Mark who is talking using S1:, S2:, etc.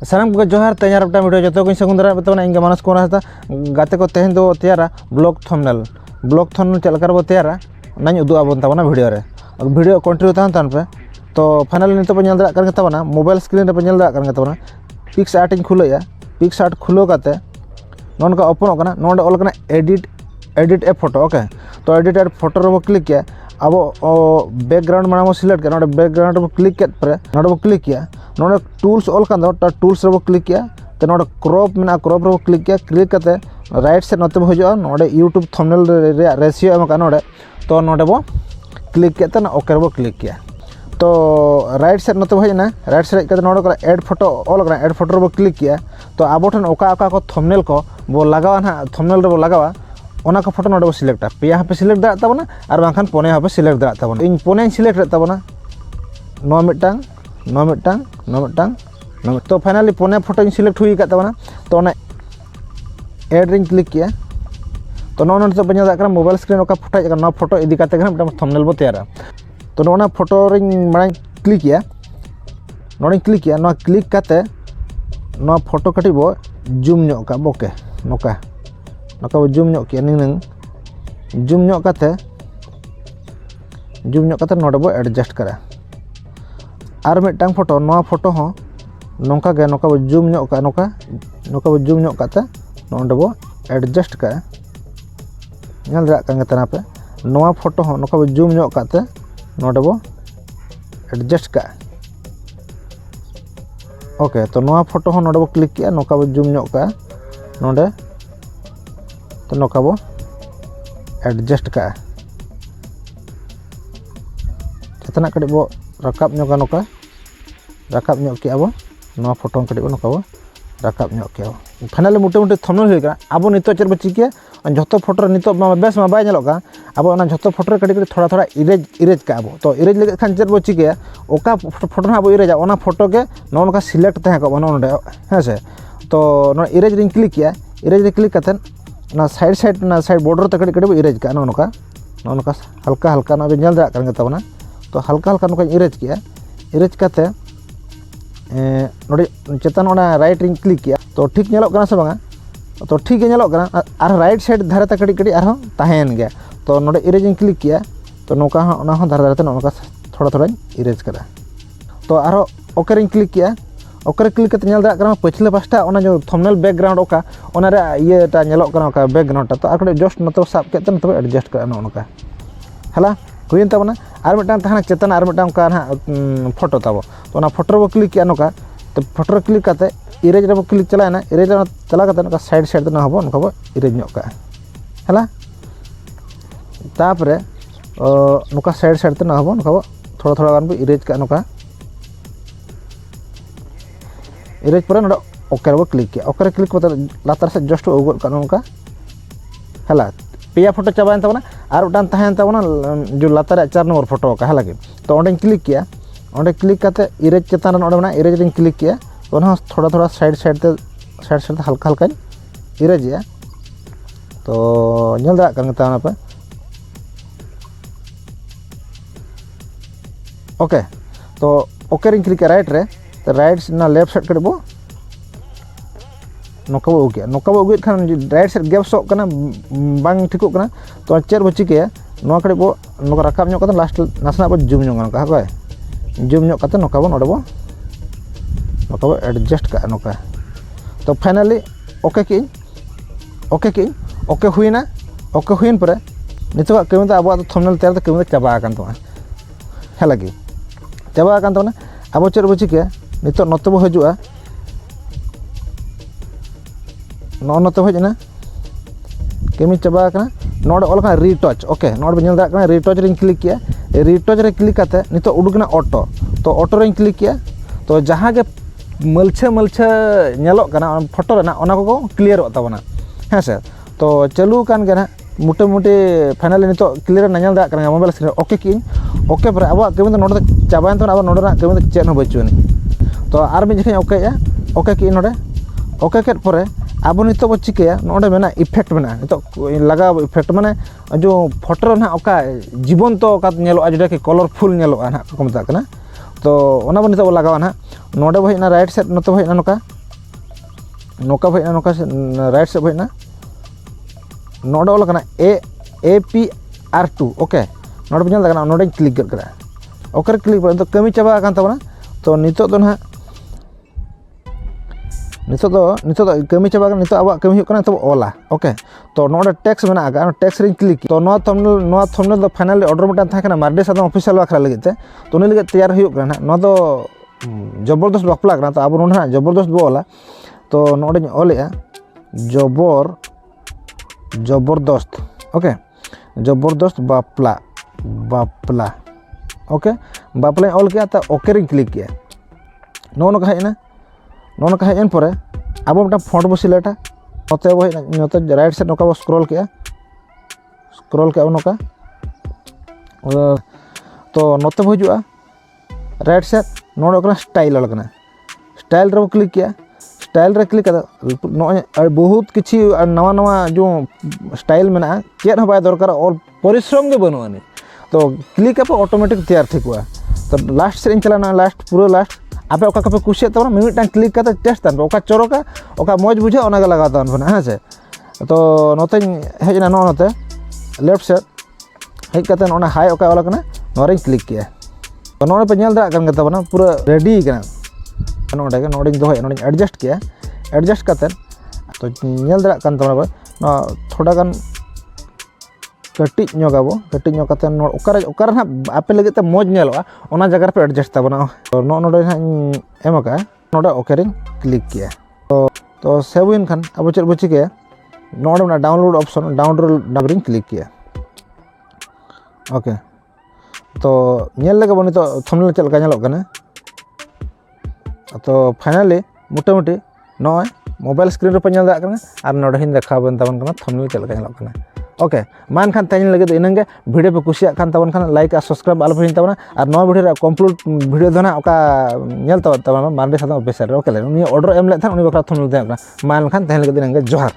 S1: सानम को जोहार तेजार वीडियो जो को सगुन दारा बताना इंगे मानस को रहता गाते को तेहन दो तैयारा ब्लॉग थंबनेल चल कर बो तैयारा नाñ उदु आबन ताबना वीडियो रे वीडियो कंटिन्यू तान पे तो फाइनल नितो पे नेल दारा ताबना मोबाइल स्क्रीन रे पे नेल दारा ताबना पिक्सआर्ट इन खुलैया पिक्सआर्ट खुलो काते नोनका ओपन कना नोंडे ऑल कना एडिट ए फोटो ओके तो एडिट ए फोटो रे बो क्लिक किया अब बैकग्राउंड माना सिलेक्ट किया बैकग्राउंड रे क्लिक के पर नोडे बो क्लिक किया नोडे टूल्स ऑल कान दो टूल्स रे बो क्लिक किया तो नोडे क्रॉप में क्रॉप रे बो क्लिक किया क्लिक करते राइट साइड नोते हजो नोडे यूट्यूब थंबनेल रे रेशियो एम का नोडे तो नोडे बो क्लिक करते ना ओके रे बो क्लिक किया तो राइट साइड नोते हजना राइट साइड करते नोडे को ऐड फोटो ऑल कना ऐड फोटो रे बो क्लिक किया तो आबो ठन ओका ओका को थंबनेल को बो लगावा ना थंबनेल रे बो लगावा ओना को फोटो नोडे बो सिलेक्ट पेया हापे सिलेक्ट दा ताबना आर बांखान पोने हापे सिलेक्ट दा ताबना इन पोने सिलेक्ट दा ताबना नो मिटांग तो फाइनली पोने फोटो सिलेक्ट हुई का ताबना तो ओना ऐड रिंग क्लिक किया तो नो तो बन्या दा मोबाइल स्क्रीन ओका फोटो का नो फोटो इदी काते गना थंबनेल बो तैयारा तो नोना फोटो रिंग माने क्लिक किया नोडे क्लिक किया नो क्लिक काते नो फोटो कटी बो जूम न्यो का बोके नोका बो जूम न्यो किया निंग जूम न्यो काते नोडे बो एडजस्ट करा आर मिटांग फोटो नो फोटो हो नोका गे नोका बो जूम न्यो का नोका बो जूम न्यो काते नोडे बो एडजस्ट का नेल दा कांगे तना पे नो फोटो हो नोका बो जूम न्यो काते नोडे बो एडजस्ट का ओके तो नो फोटो हो नोडे बो क्लिक किया नोका बो जूम न्यो का नोडे तो नोका बो एडजस्ट का जतना कड़ी बो रकाब न्यो का नोका रकाब न्यो किया बो नो फोटो कड़ी बो नोका बो रकाब न्यो किया फाइनली मोटे थंबनेल होई का अब नितो चेर बो चिके जतो फोटो नितो बेस मा बाय नेलो का अब ओना जतो फोटो कड़ी थोड़ा इरेज का अब तो इरेज लगे खान चेर बो चिके ओका फोटो ना अब इरेजा ओना फोटो के नोनका सिलेक्ट तहे को नोंडे हे से तो नो इरेज रिंग क्लिक किया इरेज रे क्लिक करते ना साइड बॉर्डर ते कड़ी बो इरेज का नोनका हल्का ना बेल दा कर ताबना तो हल्का नोका इरेज किया इरेज काते नोडे चेतन ओना राइट रिंग क्लिक किया तो ठीक नेलोग कना से बांगा तो ठीक गे नेलोग कना आर राइट साइड धारे ता कड़ी आर ताहेन गया तो नोडे इरेज रिंग क्लिक किया तो नोका ओना हो धारे ते नोका थोड़ा इरेज करा तो आर ओके रिंग क्लिक किया ओके क्लिक करते नेल दा कना पछले पास्टा ओना जो थंबनेल बैकग्राउंड ओका ओना रे ये ता नेलोग कना ओका बैकग्राउंड तो आर जस्ट नतो साब केते नतो एडजस्ट करा नोका हला हुइन ताबना आर मिटान तहना चेतन आर मिटान का फोटो ताबो तो ओना फोटो रे क्लिक किया नोका तो फोटो रे क्लिक करते इरेज रे क्लिक चलाना इरेज चला करते नोका साइड ना हबो नोका बो इरेज न्यो का हला तापरे नोका साइड ते ना हबो नोका बो थोड़ा गान बो इरेज का नोका इरेज पर नोडा ओके रे बो क्लिक किया ओके रे क्लिक करते लातार से जस्ट उगल का नोका हला पेया फोटो चाबायन ताबना आर उडान ताहेन ताबना जो लातार 4 नंबर फोटो का हला के तो ओंडे क्लिक किया ओंडे क्लिक करते इरेज चेतान रे ओंडे इरेज रिंग क्लिक किया तो थोड़ा साइड ते हल्का इरेज या तो नेल दा कर ताना पे ओके तो ओके रिंग क्लिक राइट रे तो राइट ना लेफ्ट साइड कड़बो नोका बो उगे Khan right side gap so कना बांग ठिको कना तो चेर बो चिके नो कड़े बो नोका रकाब न्यो कते लास्ट नासना बो जूम न्यो का हको जूम न्यो कते नोका बो एडजस्ट का नोका तो फाइनली ओके हुईन पर नितो कमी तो अब थंबनेल तैयार तो कमी चाबा कान तो है लगी चाबा कान तो अब चेर बो चिके नितो नते बो हजुआ नते हजना कमी चाबा काना नोडे ऑल का रीटच ओके नोडे बो नेल दा काना रीटच रिंग क्लिक किया रीटच रे क्लिक करते नितो उडुकना ऑटो तो ऑटो रिंग क्लिक किया तो जहां के मलछे नेलोग कना फोटो रेना ओना को क्लियर ताबना है से तो चालू कान गना मोटे फाइनली नितो क्लियर ना नेल दा कना मोबाइल स्क्रीन ओके पर अब कमी नोडे चाबायन तो अब नोडे ना कमी चेन हो बचुनी तो आर मी जखे ओके की नोडे ओके केट पर अब नितो बो चिकेया नोडे मेना इफेक्ट मेना नितो लगा इफेक्ट माने जो फोटो ना ओका जीवन तो का नेलो जेटा कि कलरफुल नेलो ना को मता कना तो ओना बो नितो लगावा ना नोडे बो हेना राइट साइड नतो हेना नोका नौका भाई नौका राइट से भाई नोडे ऑल APR2 ओके नोडे पे लगा नोडे क्लिक कर ओके क्लिक तो कमी चाबा तबना तो नितो दो ना नितो कमी चाबा नितो अब कमी होना तो ओला ओके तो नोडे टैक्स में टैक्स रे क्लिक तो नो थंबनेल दो फाइनली ऑर्डर मटन था मार्डी सादम ऑफिशियल बाखरा लगे तो उन लगे तैयार होना नो दो जबरदस्त बापला तो अब ना जबरदस्त बो ओला तो नोडे ओले जबरदस्त ओके जबरदस्त बापला ओके बापला ऑल किया तो ओके रिंग क्लिक किया नौका हेना नौका हेन पर अब मिट्टा फॉन्ट बो सिलेक्टा नोते राइट साइड नौका स्क्रॉल किया नौका तो नोते हजूँ राइट साइड नोड़े स्टाइल लगना स्टाइल रे क्लिक किया स्टाइल रे क्लिक कर बहुत किसी नवा नवा जो स्टाइल में चेद बै दरकार और परिश्रम के बनूनी तो क्लिक आप ऑटोमेटिक तैयार ठीक हुआ तो लास्ट से चलाना लास्ट पूरा लास्ट आपे ओका कपे कुछ तब मिमिटांग क्लिक करते टेस्ट तान ओका चोरोका ओका मौज बुझे ओना लगा तान हाँ से तो नोते हेजना नोते लेफ्ट साइड हेज करते ओना हाई ओका वाला कना नोरे क्लिक किया तो नोरे पे नेल दाग तबना पूरा रेडी कना नोडे नोडे दोहे नोडे एडजस्ट किया एडजस्ट करते तो नेल दाग तबना थोड़ा गान कटिबो कटिबते ओकर ना आपे लगे ते मौज नेलोगा ओना जगह पे एडजस्ट तबना तो नोडे ना एम का नोडे ओके रिंग क्लिक किया तो सेव इन खान अब चेक बो चिके नोडे ना download option download ring click किया ओके तो नेल लगे बो नितो थंबनेल चेक नेलोग कना तो फाइनली मोटामुटी नॉय मोबाइल स्क्रीन पे नेल दाग और नोडे हिन देखा बन तबन कना थंबनेल चेक नेलोग कना ओके मान खान तेज लगे इनगे वीडियो पे कुसिया खान तबन खान लाइक और सब्सक्राइब आलो हिन तबना और नवा वीडियो कंप्लीट वीडियो दना ओका नेल तबन मार्डी सादम ऑफिशियल ओके ले उनी ऑर्डर एम ले था उनी बकरा थंबनेल दे मान खान तेज लगे इनगे जोहार।